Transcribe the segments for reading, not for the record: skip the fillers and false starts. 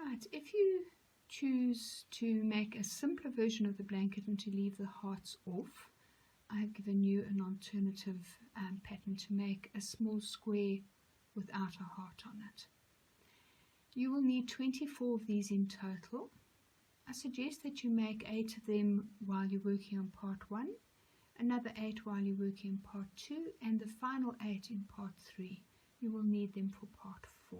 Right, if you choose to make a simpler version of the blanket and to leave the hearts off, I have given you an alternative pattern to make a small square without a heart on it. You will need 24 of these in total. I suggest that you make 8 of them while you're working on part 1, another 8 while you're working on part 2, and the final 8 in part 3. You will need them for part 4.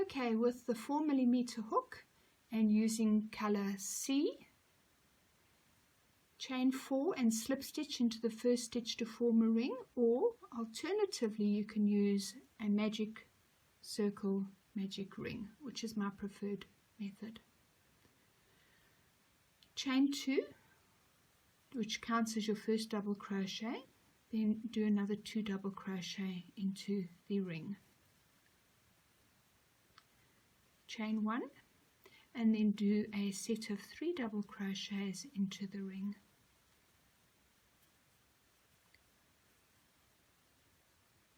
Okay, with the 4mm hook and using color C, chain 4 and slip stitch into the first stitch to form a ring, or alternatively you can use a magic circle magic ring, which is my preferred method. Chain 2, which counts as your first double crochet, then do another 2 double crochet into the ring. Chain 1 and then do a set of 3 double crochets into the ring.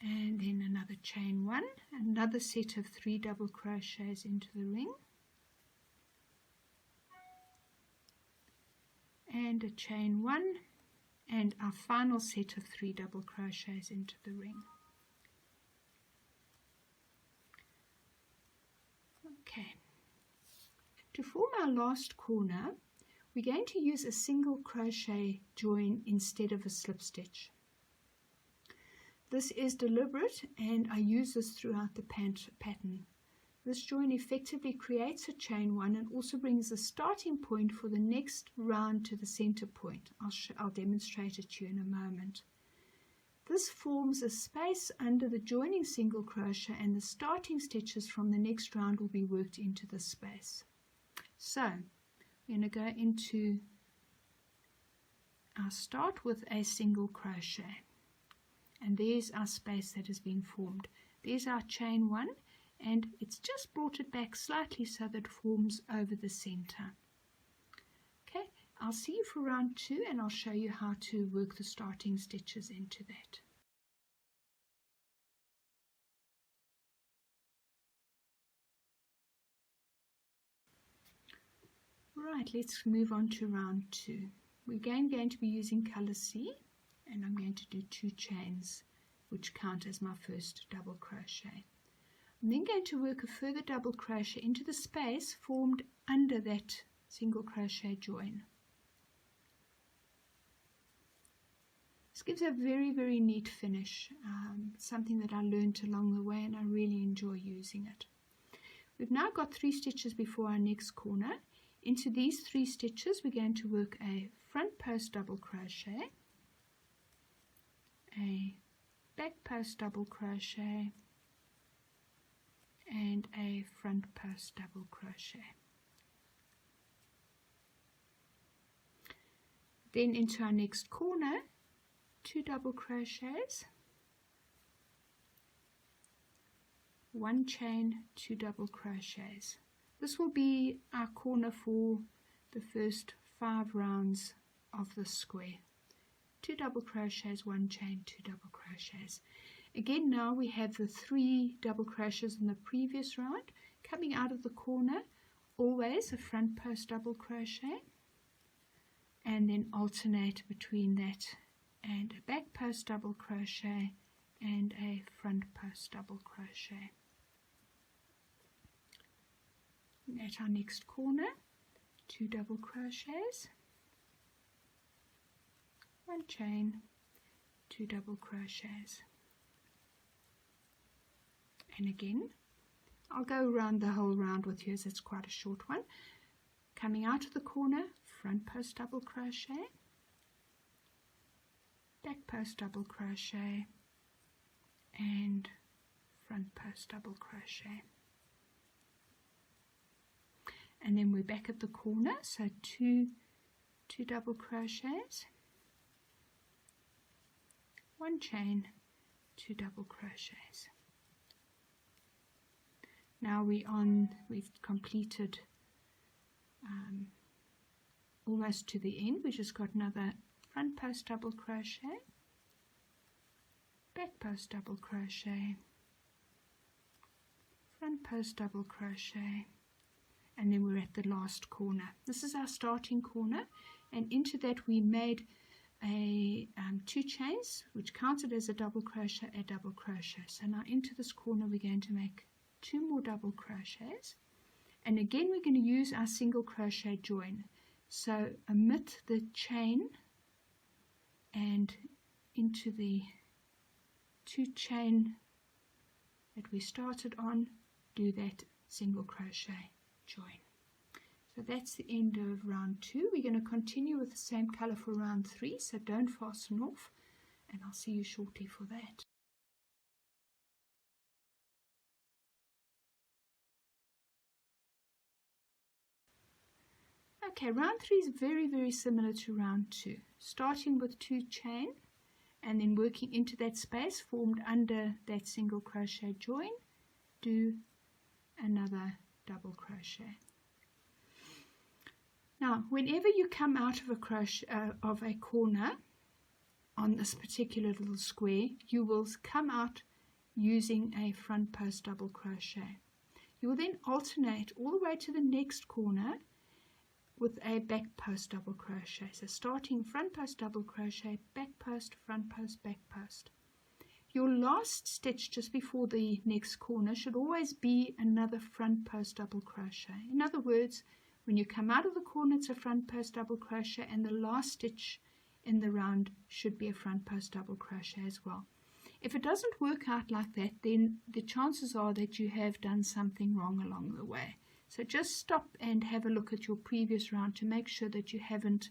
And then another chain 1, another set of 3 double crochets into the ring, and a chain 1 and our final set of 3 double crochets into the ring. Okay, to form our last corner we're going to use a single crochet join instead of a slip stitch. This is deliberate and I use this throughout the pattern. This join effectively creates a chain 1 and also brings the starting point for the next round to the center point. I'll demonstrate it to you in a moment. This forms a space under the joining single crochet and the starting stitches from the next round will be worked into this space. So we're going to go into our start with a single crochet. And there's our space that has been formed. There's our chain 1 and it's just brought it back slightly so that it forms over the center. Okay, I'll see you for round 2 and I'll show you how to work the starting stitches into that. Right, let's move on to round 2. We're again going to be using color C and I'm going to do 2 chains which count as my first double crochet. I'm then going to work a further double crochet into the space formed under that single crochet join. This gives a very neat finish, something that I learned along the way and I really enjoy using it. We've now got 3 stitches before our next corner. Into these 3 stitches we're going to work a front post double crochet, a back post double crochet and a front post double crochet. Then into our next corner 2 double crochets, 1 chain, 2 double crochets. This will be our corner for the first 5 rounds of the square. 2 double crochets, 1 chain, 2 double crochets. Again, now we have the 3 double crochets in the previous round. Coming out of the corner, always a front post double crochet and then alternate between that and a back post double crochet and a front post double crochet. At our next corner, 2 double crochets, 1 chain, 2 double crochets. And again, I'll go around the whole round with you as it's quite a short one. Coming out of the corner, front post double crochet, back post double crochet and front post double crochet. And then we're back at the corner, so 2 double crochets, 1 chain, 2 double crochets. Now we've completed almost to the end. We just got another front post double crochet, back post double crochet, front post double crochet, and then we're at the last corner. This is our starting corner, and into that we made a 2 chains which counted as a double crochet, a double crochet. So now into this corner we're going to make 2 more double crochets, and again we're going to use our single crochet join. So omit the chain and into the 2 chain that we started on, do that single crochet join. So that's the end of round 2. We're going to continue with the same color for round 3, so don't fasten off, and I'll see you shortly for that. Okay, round 3 is very similar to round 2, starting with 2 chain and then working into that space formed under that single crochet join, do another double crochet. Now whenever you come out of a crochet of a corner on this particular little square, you will come out using a front post double crochet. You will then alternate all the way to the next corner with a back post double crochet. So starting front post double crochet, back post, front post, back post. Your last stitch just before the next corner should always be another front post double crochet. In other words, when you come out of the corner, it's a front post double crochet, and the last stitch in the round should be a front post double crochet as well. If it doesn't work out like that, then the chances are that you have done something wrong along the way. So just stop and have a look at your previous round to make sure that you haven't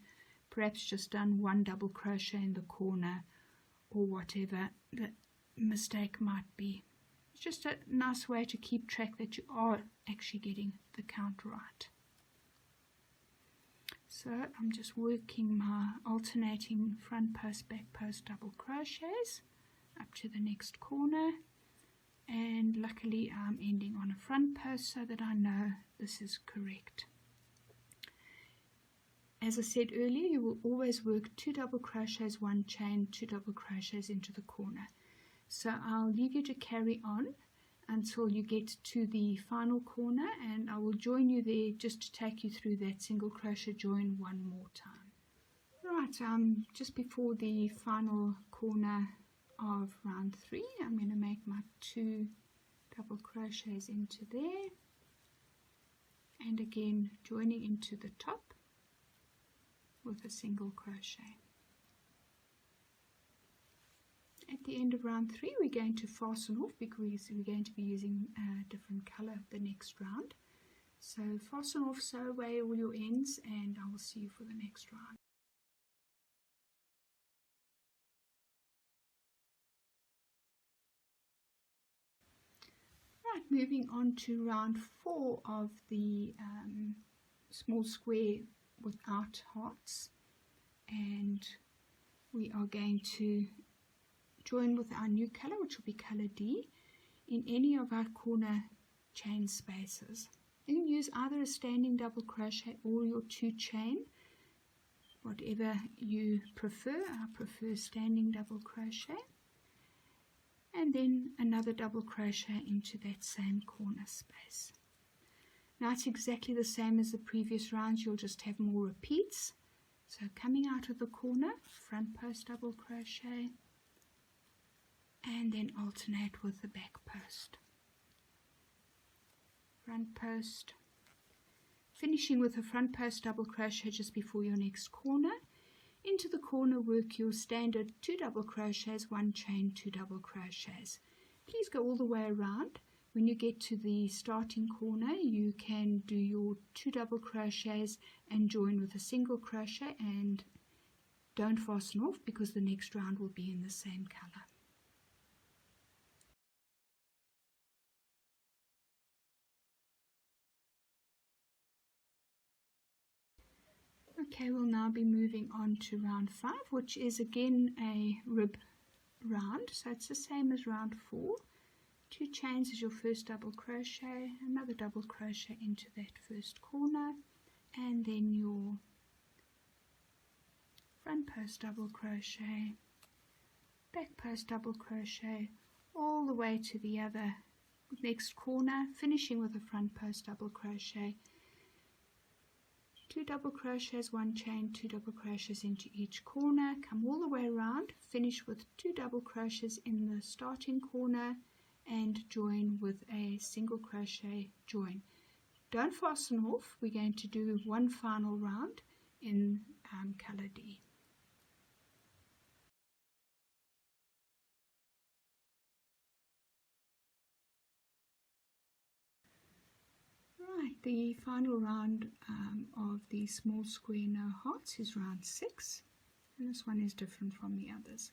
perhaps just done 1 double crochet in the corner or whatever the mistake might be. It's just a nice way to keep track that you are actually getting the count right. So I'm just working my alternating front post, back post double crochets up to the next corner, and luckily I'm ending on a front post so that I know this is correct. As I said earlier, you will always work 2 double crochets, 1 chain, 2 double crochets into the corner. So I'll leave you to carry on until you get to the final corner, and I will join you there just to take you through that single crochet join one more time. Right, just before the final corner of round 3, I'm going to make my 2 double crochets into there, and again joining into the top with a single crochet. At the end of round 3 we're going to fasten off because we're going to be using a different color the next round. So fasten off, sew away all your ends, and I will see you for the next round. Right, moving on to round 4 of the small square without hearts, and we are going to join with our new color, which will be color D, in any of our corner chain spaces. You can use either a standing double crochet or your 2 chain, whatever you prefer. I prefer standing double crochet, and then another double crochet into that same corner space. Now it's exactly the same as the previous rounds, you'll just have more repeats. So coming out of the corner, front post double crochet, and then alternate with the back post, front post, finishing with a front post double crochet just before your next corner. Into the corner work your standard 2 double crochets, 1 chain, 2 double crochets. Please go all the way around. When you get to the starting corner, you can do your 2 double crochets and join with a single crochet, and don't fasten off because the next round will be in the same color. Okay, we'll now be moving on to round 5, which is again a rib round. So it's the same as round 4. 2 chains is your first double crochet, another double crochet into that first corner, and then your front post double crochet, back post double crochet all the way to the other next corner, finishing with a front post double crochet, 2 double crochets, 1 chain, 2 double crochets into each corner, come all the way around, finish with 2 double crochets in the starting corner and join with a single crochet join. Don't fasten off, we're going to do one final round in color D. Right, the final round of the small square no hearts is round 6, and this one is different from the others.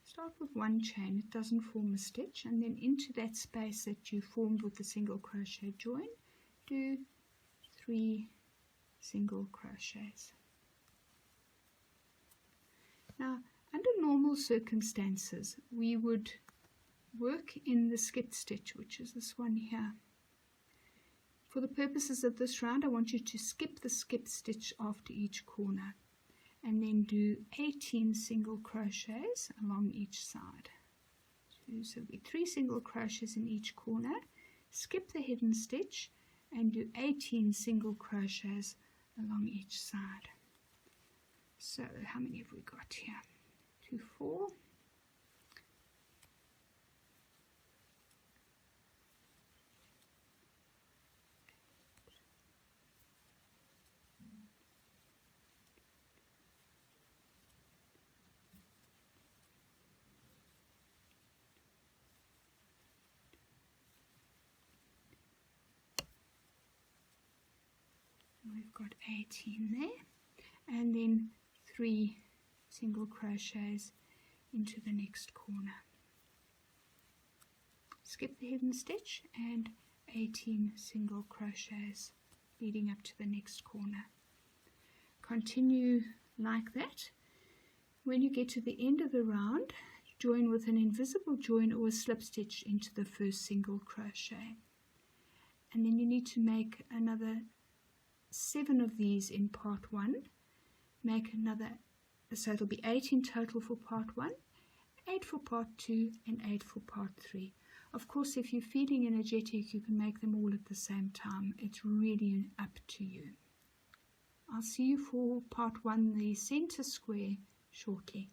Start with 1 chain, it doesn't form a stitch, and then into that space that you formed with the single crochet join, do 3 single crochets. Now, under normal circumstances, we would work in the skip stitch, which is this one here. For the purposes of this round, I want you to skip the skip stitch after each corner and then do 18 single crochets along each side. So it'll be 3 single crochets in each corner, skip the hidden stitch and do 18 single crochets along each side. So how many have we got here? 2, 4. We've got 18 there, and then 3 single crochets into the next corner. Skip the hidden stitch and 18 single crochets leading up to the next corner. Continue like that. When you get to the end of the round, join with an invisible join or a slip stitch into the first single crochet, and then you need to make another 7 of these in part 1. Make another, so it'll be 8 in total for part 1, 8 for part 2 and 8 for part 3. Of course, if you're feeling energetic, you can make them all at the same time. It's really up to you. I'll see you for part 1, the center square, shortly.